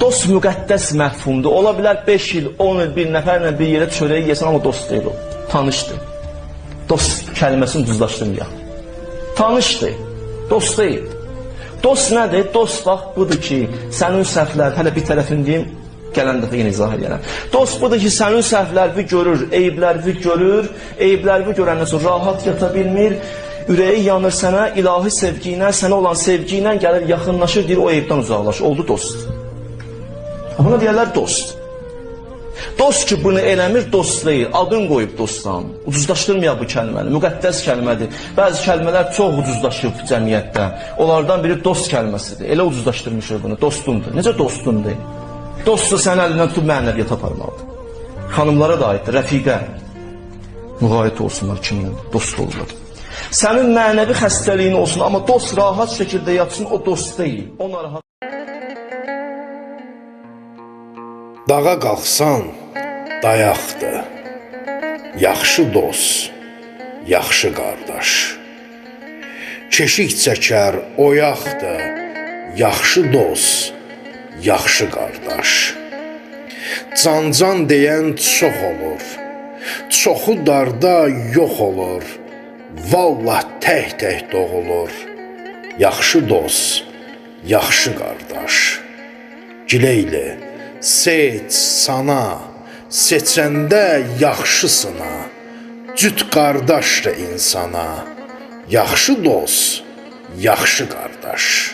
Dost müqəddəs məfhumdur. Ola bilər 5 il, 10 il bir nəfərlə bir yerə çörəyi yesən, amma dost deyil o. Tanışdır. Dost kəlməsini düzlaşdırmayaq. Tanışdır. Dost deyil. Dost nədir? Dost bax budur ki, sənin səhvlər, hələ bir tərəfini deyim, gələn dəfə yenə izah edərəm. Dost budur ki, sənin səhvlərini görür, eyiblərini görür, eyiblərini görəndən sonra rahat yata bilmir, ürəyi yanır sənə, ilahi sevgi ilə, sənə olan sevgi ilə gəlir, yaxınlaşır, deyir, o eyibdən uzaqlaş. Oldu dost. Buna deyərlər dost. Dost ki, bunu eləmir, dost deyil. Adın qoyub dostdan. Ucuzlaşdırmayaq bu kəlməni. Müqəddəs kəlmədir. Bəzi kəlmələr çox ucuzlaşıb cəmiyyətdə. Onlardan biri dost kəlməsidir. Elə ucuzlaşdırmışıq bunu. Dostumdur. Necə dostumdur? Dostu sən əlindən tutub mənəviyyata aparmalıdır. Xanımlara da aiddir. Rəfiqə. Müğayət olsunlar kiminlə. Dost olurlar. Sənin mənəvi xəstəliyin olsun, amma dost rahat şəkildə yatsın, o dost deyil. O narahat. Dağa qalxsan, dayaqdır. Yaxşı dost, yaxşı qardaş. Keşik çəkər, oyaqdır. Yaxşı dost, yaxşı qardaş. Can deyən çox olur. Çoxu darda yox olur. Vallah tək doğulur. Yaxşı dost, yaxşı qardaş. Gileyli. Seç sana, seçəndə yaxşısına, cüt qardaşdır insana, yaxşı dost, yaxşı qardaş.